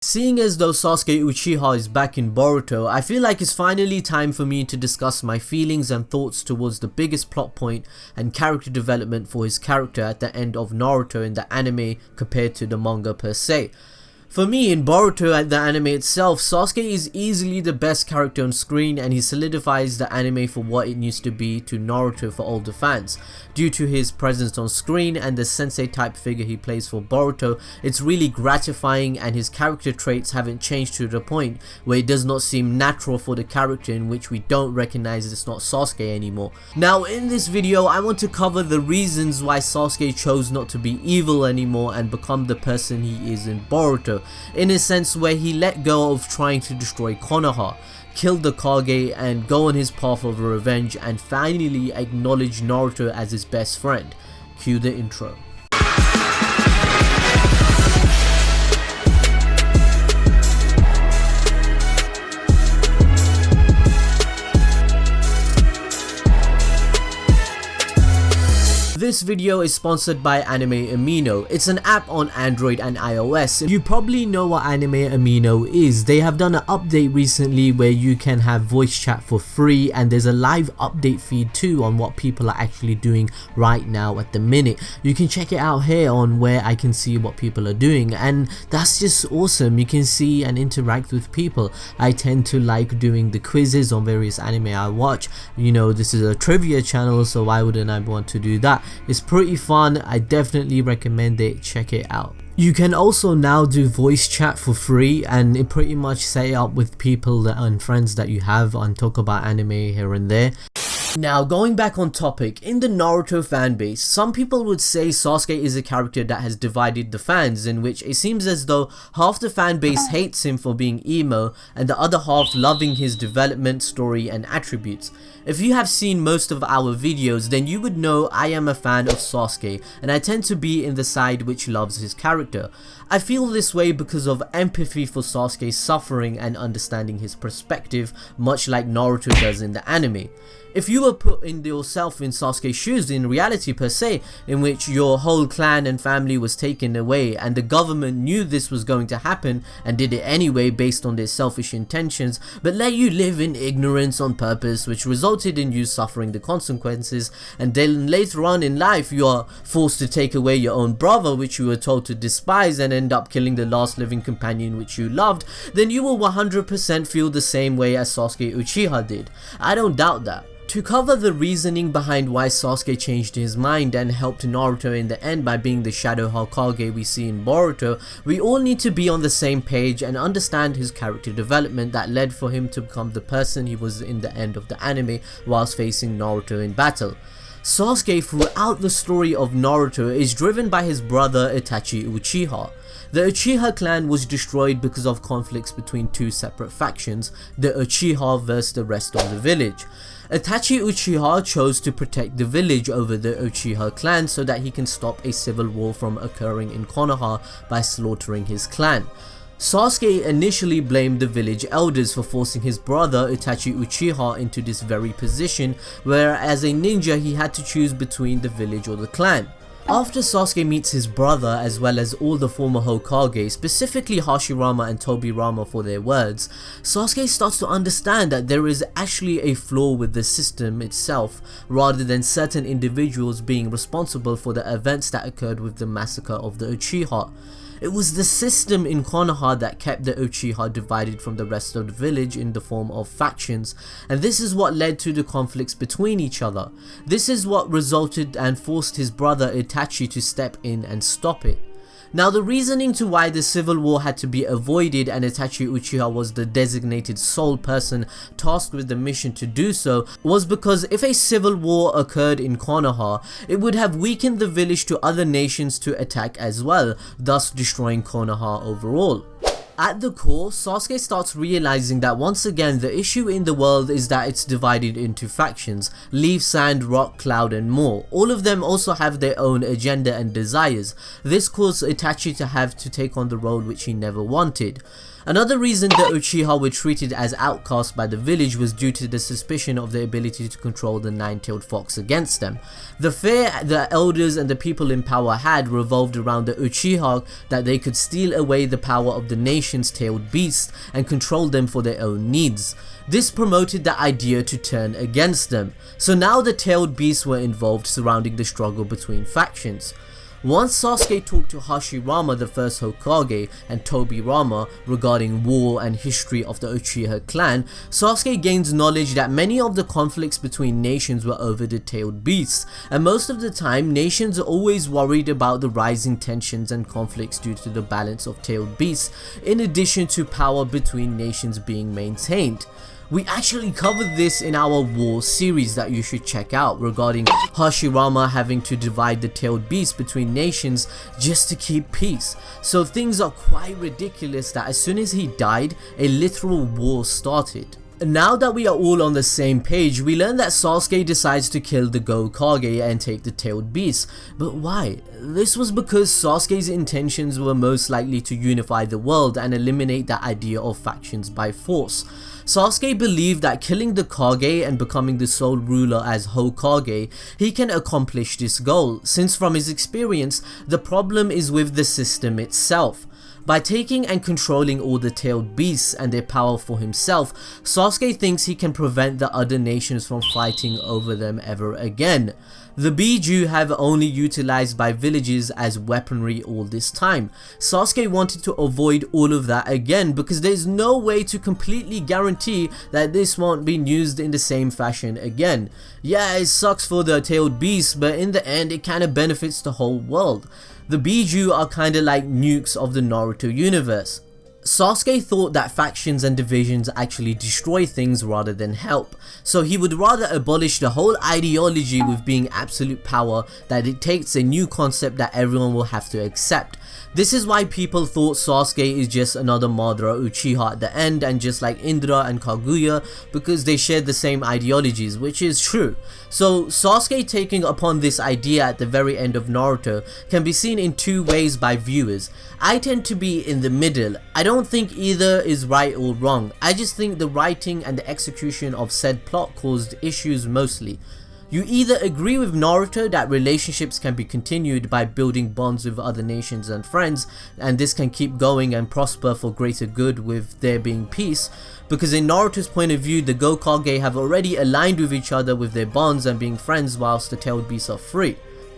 Seeing as though Sasuke Uchiha is back in Boruto, I feel like it's finally time for me to discuss my feelings and thoughts towards the biggest plot point and character development for his character at the end of Naruto in the anime compared to the manga per se. For me, in Boruto at the anime itself, Sasuke is easily the best character on screen, and he solidifies the anime for what it used to be to Naruto for older fans. Due to his presence on screen and the sensei type figure he plays for Boruto, it's really gratifying, and his character traits haven't changed to the point where it does not seem natural for the character in which we don't recognize it's not Sasuke anymore. Now in this video, I want to cover the reasons why Sasuke chose not to be evil anymore and become the person he is in Boruto, in a sense where he let go of trying to destroy Konoha, killed the Kage and go on his path of revenge, and finally acknowledge Naruto as his best friend. Cue the intro. This video is sponsored by Anime Amino. It's an app on Android and iOS. You probably know what Anime Amino is. They have done an update recently where you can have voice chat for free, and there's a live update feed too on what people are actually doing right now at the minute. You can check it out here on where I can see what people are doing, and that's just awesome. You can see and interact with people. I tend to like doing the quizzes on various anime I watch. You know, this is a trivia channel, so why wouldn't I want to do that? It's pretty fun. I definitely recommend it. Check it out. You can also now do voice chat for free, and it pretty much set up with people and friends that you have and talk about anime here and there. Now, going back on topic, in the Naruto fanbase, some people would say Sasuke is a character that has divided the fans, in which it seems as though half the fanbase hates him for being emo and the other half loving his development, story and attributes. If you have seen most of our videos, then you would know I am a fan of Sasuke, and I tend to be in the side which loves his character. I feel this way because of empathy for Sasuke's suffering and understanding his perspective, much like Naruto does in the anime. If you were put in yourself in Sasuke's shoes in reality per se, in which your whole clan and family was taken away and the government knew this was going to happen and did it anyway based on their selfish intentions, but let you live in ignorance on purpose, which resulted in you suffering the consequences, and then later on in life you are forced to take away your own brother which you were told to despise and end up killing the last living companion which you loved, then you will 100% feel the same way as Sasuke Uchiha did. I don't doubt that. To cover the reasoning behind why Sasuke changed his mind and helped Naruto in the end by being the Shadow Hokage we see in Boruto, we all need to be on the same page and understand his character development that led for him to become the person he was in the end of the anime whilst facing Naruto in battle. Sasuke throughout the story of Naruto is driven by his brother Itachi Uchiha. The Uchiha clan was destroyed because of conflicts between two separate factions, the Uchiha versus the rest of the village. Itachi Uchiha chose to protect the village over the Uchiha clan so that he can stop a civil war from occurring in Konoha by slaughtering his clan. Sasuke initially blamed the village elders for forcing his brother Itachi Uchiha into this very position, where as a ninja he had to choose between the village or the clan. After Sasuke meets his brother as well as all the former Hokage, specifically Hashirama and Tobirama for their words, Sasuke starts to understand that there is actually a flaw with the system itself, rather than certain individuals being responsible for the events that occurred with the massacre of the Uchiha. It was the system in Konoha that kept the Uchiha divided from the rest of the village in the form of factions, and this is what led to the conflicts between each other. This is what resulted and forced his brother Itachi to step in and stop it. Now, the reasoning to why the civil war had to be avoided and Itachi Uchiha was the designated sole person tasked with the mission to do so was because if a civil war occurred in Konoha, it would have weakened the village to other nations to attack as well, thus destroying Konoha overall. At the core, Sasuke starts realizing that once again the issue in the world is that it's divided into factions: leaf, sand, rock, cloud and more. All of them also have their own agenda and desires. This caused Itachi to have to take on the role which he never wanted. Another reason the Uchiha were treated as outcasts by the village was due to the suspicion of their ability to control the nine-tailed fox against them. The fear the elders and the people in power had revolved around the Uchiha that they could steal away the power of the nation's tailed beasts and control them for their own needs. This promoted the idea to turn against them. So now the tailed beasts were involved, surrounding the struggle between factions. Once Sasuke talked to Hashirama, the first Hokage, and Tobirama regarding war and history of the Uchiha clan, Sasuke gains knowledge that many of the conflicts between nations were over the tailed beasts, and most of the time nations are always worried about the rising tensions and conflicts due to the balance of tailed beasts, in addition to power between nations being maintained. We actually covered this in our war series that you should check out regarding Hashirama having to divide the tailed beast between nations just to keep peace. So things are quite ridiculous that as soon as he died, a literal war started. Now that we are all on the same page, we learn that Sasuke decides to kill the Hokage and take the tailed beast. But why? This was because Sasuke's intentions were most likely to unify the world and eliminate the idea of factions by force. Sasuke believed that killing the Kage and becoming the sole ruler as Hokage, he can accomplish this goal, since from his experience, the problem is with the system itself. By taking and controlling all the tailed beasts and their power for himself, Sasuke thinks he can prevent the other nations from fighting over them ever again. The Biju have only utilized by villages as weaponry all this time. Sasuke wanted to avoid all of that again because there's no way to completely guarantee that this won't be used in the same fashion again. Yeah, it sucks for the tailed beasts, but in the end it kinda benefits the whole world. The Biju are kinda like nukes of the Naruto universe. Sasuke thought that factions and divisions actually destroy things rather than help, so he would rather abolish the whole ideology with being absolute power that dictates a new concept that everyone will have to accept. This is why people thought Sasuke is just another Madara Uchiha at the end, and just like Indra and Kaguya, because they shared the same ideologies, which is true. So Sasuke taking upon this idea at the very end of Naruto can be seen in two ways by viewers. I tend to be in the middle. I don't think either is right or wrong. I just think the writing and the execution of said plot caused issues mostly. You either agree with Naruto that relationships can be continued by building bonds with other nations and friends, and this can keep going and prosper for greater good with there being peace, because in Naruto's point of view, the Hokage have already aligned with each other with their bonds and being friends whilst the tailed beasts are free.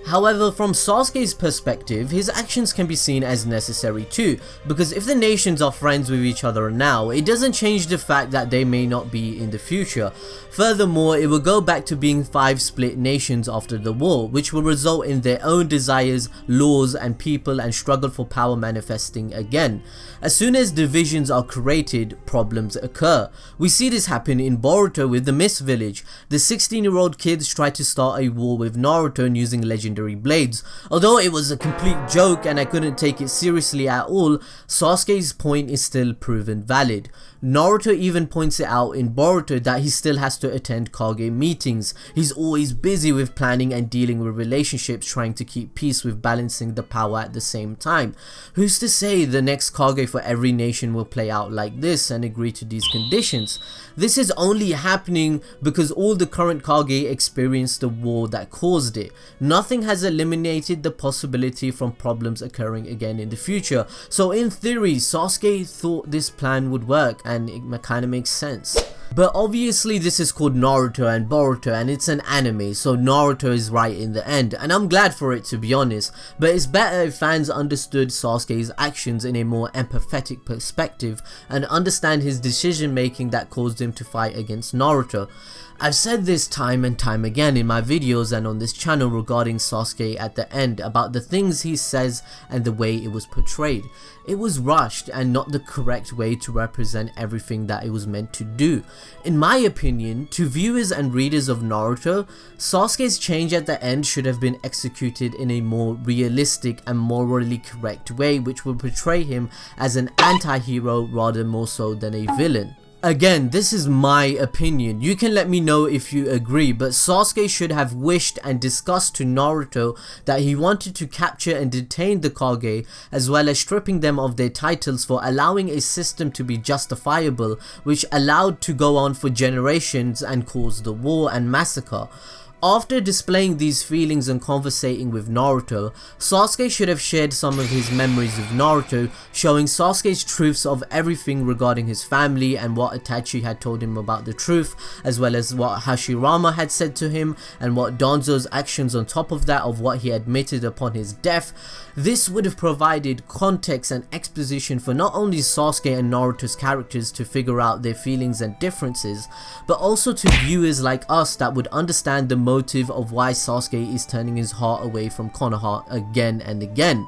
However, from Sasuke's perspective, his actions can be seen as necessary too, because if the nations are friends with each other now, it doesn't change the fact that they may not be in the future. Furthermore, it will go back to being 5 split nations after the war, which will result in their own desires, laws and people, and struggle for power manifesting again. As soon as divisions are created, problems occur. We see this happen in Boruto with the Mist Village. The 16-year-old kids tried to start a war with Naruto using legendary blades. Although it was a complete joke and I couldn't take it seriously at all, Sasuke's point is still proven valid. Naruto even points it out in Boruto that he still has to attend Kage meetings. He's always busy with planning and dealing with relationships, trying to keep peace with balancing the power at the same time. Who's to say the next Kage for every nation will play out like this and agree to these conditions? This is only happening because all the current Kage experienced the war that caused it. Nothing has eliminated the possibility from problems occurring again in the future. So in theory, Sasuke thought this plan would work, and it kind of makes sense. But obviously this is called Naruto and Boruto and it's an anime, so Naruto is right in the end, and I'm glad for it, to be honest. But it's better if fans understood Sasuke's actions in a more empathetic perspective and understand his decision making that caused him to fight against Naruto. I've said this time and time again in my videos and on this channel regarding Sasuke at the end about the things he says and the way it was portrayed. It was rushed and not the correct way to represent everything that it was meant to do. In my opinion, to viewers and readers of Naruto, Sasuke's change at the end should have been executed in a more realistic and morally correct way, which would portray him as an anti-hero rather more so than a villain. Again, this is my opinion. You can let me know if you agree, but Sasuke should have wished and discussed to Naruto that he wanted to capture and detain the Kage, as well as stripping them of their titles for allowing a system to be justifiable, which allowed to go on for generations and cause the war and massacre. After displaying these feelings and conversating with Naruto, Sasuke should have shared some of his memories with Naruto, showing Sasuke's truths of everything regarding his family and what Itachi had told him about the truth, as well as what Hashirama had said to him and what Danzo's actions on top of that of what he admitted upon his death. This would have provided context and exposition for not only Sasuke and Naruto's characters to figure out their feelings and differences, but also to viewers like us that would understand the motive of why Sasuke is turning his heart away from Konoha again and again.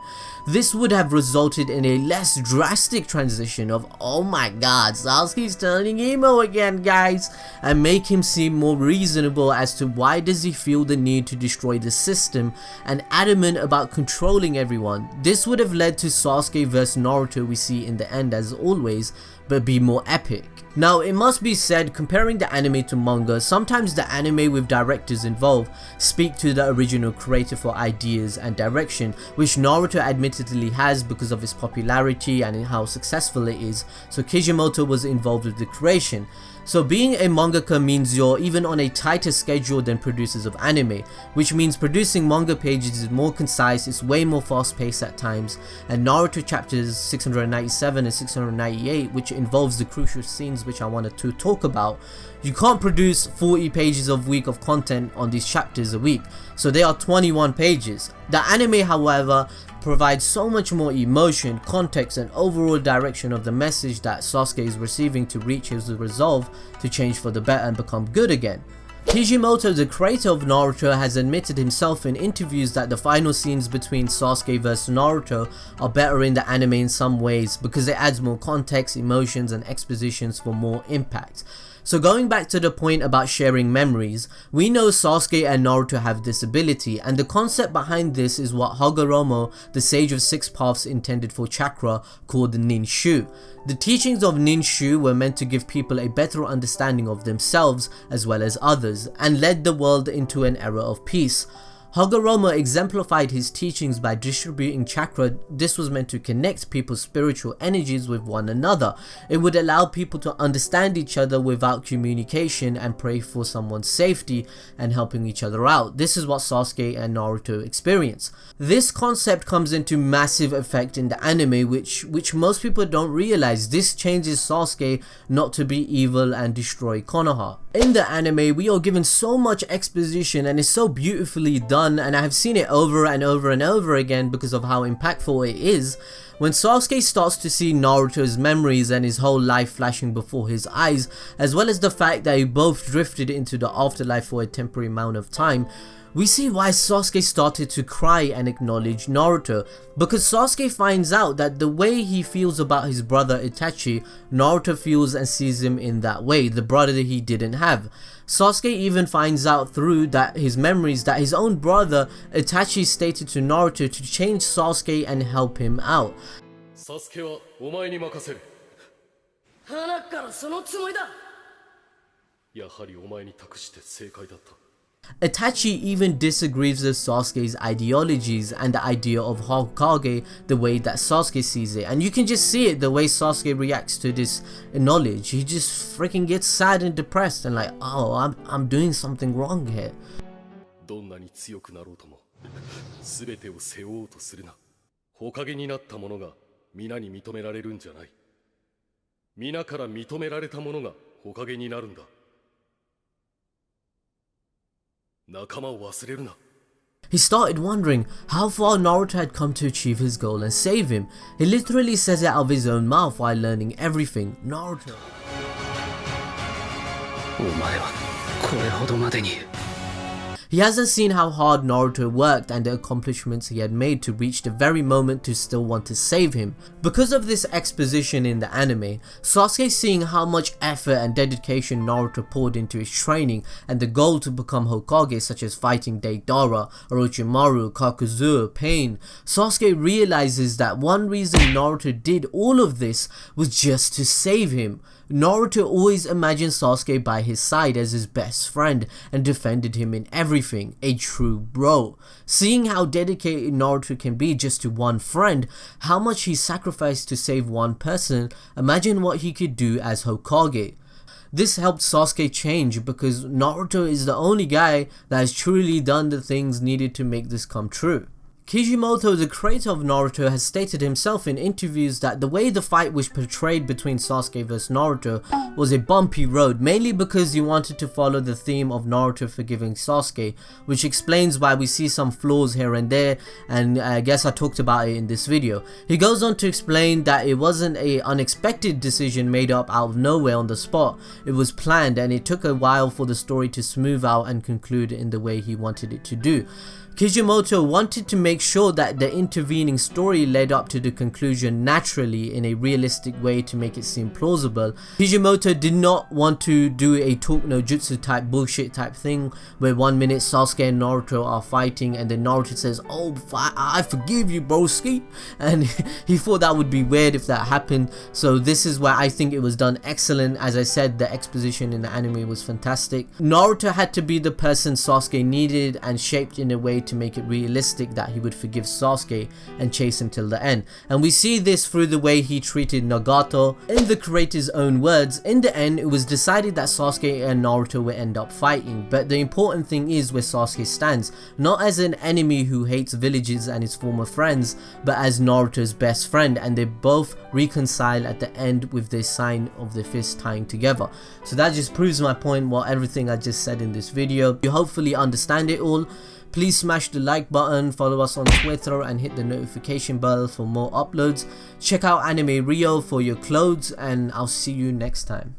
This would have resulted in a less drastic transition of, oh my god, Sasuke's turning emo again guys, and make him seem more reasonable as to why does he feel the need to destroy the system and adamant about controlling everyone. This would have led to Sasuke vs Naruto we see in the end as always, but be more epic. Now it must be said, comparing the anime to manga, sometimes the anime with directors involved speak to the original creator for ideas and direction, which Naruto admittedly has because of its popularity and how successful it is, so Kishimoto was involved with the creation. So being a mangaka means you're even on a tighter schedule than producers of anime, which means producing manga pages is more concise, it's way more fast paced at times, and Naruto chapters 697 and 698, which involves the crucial scenes which I wanted to talk about, you can't produce 40 pages of week of content on these chapters a week, so they are 21 pages. The anime, however, provides so much more emotion, context and overall direction of the message that Sasuke is receiving to reach his resolve to change for the better and become good again. Kishimoto, the creator of Naruto, has admitted himself in interviews that the final scenes between Sasuke vs Naruto are better in the anime in some ways because it adds more context, emotions and expositions for more impact. So going back to the point about sharing memories, we know Sasuke and Naruto have this ability, and the concept behind this is what Hashirama, the sage of 6 paths intended for chakra, called the Ninshu. The teachings of Ninshu were meant to give people a better understanding of themselves as well as others, and led the world into an era of peace. Hashirama exemplified his teachings by distributing chakra. This was meant to connect people's spiritual energies with one another. It would allow people to understand each other without communication and pray for someone's safety and helping each other out. This is what Sasuke and Naruto experience. This concept comes into massive effect in the anime, which most people don't realize. This changes Sasuke not to be evil and destroy Konoha. In the anime, we are given so much exposition and it's so beautifully done, and I have seen it over and over and over again because of how impactful it is. When Sasuke starts to see Naruto's memories and his whole life flashing before his eyes, as well as the fact that they both drifted into the afterlife for a temporary amount of time, we see why Sasuke started to cry and acknowledge Naruto, because Sasuke finds out that the way he feels about his brother Itachi, Naruto feels and sees him in that way, the brother that he didn't have. Sasuke even finds out through that his memories that his own brother Itachi stated to Naruto to change Sasuke and help him out. Sasuke wa omae ni makaseru. Hana kara sono tsumori da. Yahari omae ni takushite seikai datta. Itachi even disagrees with Sasuke's ideologies and the idea of Hokage the way that Sasuke sees it, and you can just see it the way Sasuke reacts to this knowledge. He just freaking gets sad and depressed and like, oh, I'm doing something wrong here. どんなに強くなろうとも全てを背負おうとするな。Hokageになった者が皆に認められるんじゃない。皆から認められた者がHokageになるんだ。 He started wondering how far Naruto had come to achieve his goal and save him. He literally says it out of his own mouth while learning everything. Naruto. He hasn't seen how hard Naruto worked and the accomplishments he had made to reach the very moment to still want to save him. Because of this exposition in the anime, Sasuke seeing how much effort and dedication Naruto poured into his training and the goal to become Hokage, such as fighting Deidara, Orochimaru, Kakuzu, Pain, Sasuke realizes that one reason Naruto did all of this was just to save him. Naruto always imagined Sasuke by his side as his best friend and defended him in everything, a true bro. Seeing how dedicated Naruto can be just to one friend, how much he sacrificed to save one person, imagine what he could do as Hokage. This helped Sasuke change because Naruto is the only guy that has truly done the things needed to make this come true. Kishimoto, the creator of Naruto, has stated himself in interviews that the way the fight was portrayed between Sasuke vs Naruto was a bumpy road, mainly because he wanted to follow the theme of Naruto forgiving Sasuke, which explains why we see some flaws here and there, and I guess I talked about it in this video. He goes on to explain that it wasn't an unexpected decision made up out of nowhere on the spot. It was planned and it took a while for the story to smooth out and conclude in the way he wanted it to do. Kishimoto wanted to make sure that the intervening story led up to the conclusion naturally in a realistic way to make it seem plausible. Kishimoto did not want to do a talk no jutsu type bullshit type thing where 1 minute Sasuke and Naruto are fighting and then Naruto says, "Oh, I forgive you, broski," and he thought that would be weird if that happened. So this is where I think it was done excellent. As I said, the exposition in the anime was fantastic. Naruto had to be the person Sasuke needed and shaped in a way to make it realistic that he would forgive Sasuke and chase him till the end. And we see this through the way he treated Nagato. In the creator's own words, in the end it was decided that Sasuke and Naruto would end up fighting, but the important thing is where Sasuke stands, not as an enemy who hates villages and his former friends, but as Naruto's best friend, and they both reconcile at the end with this sign of the fist tying together. So that just proves my point, what everything I just said in this video. You hopefully understand it all. Please smash the like button, follow us on Twitter and hit the notification bell for more uploads. Check out Anime Rio for your clothes and I'll see you next time.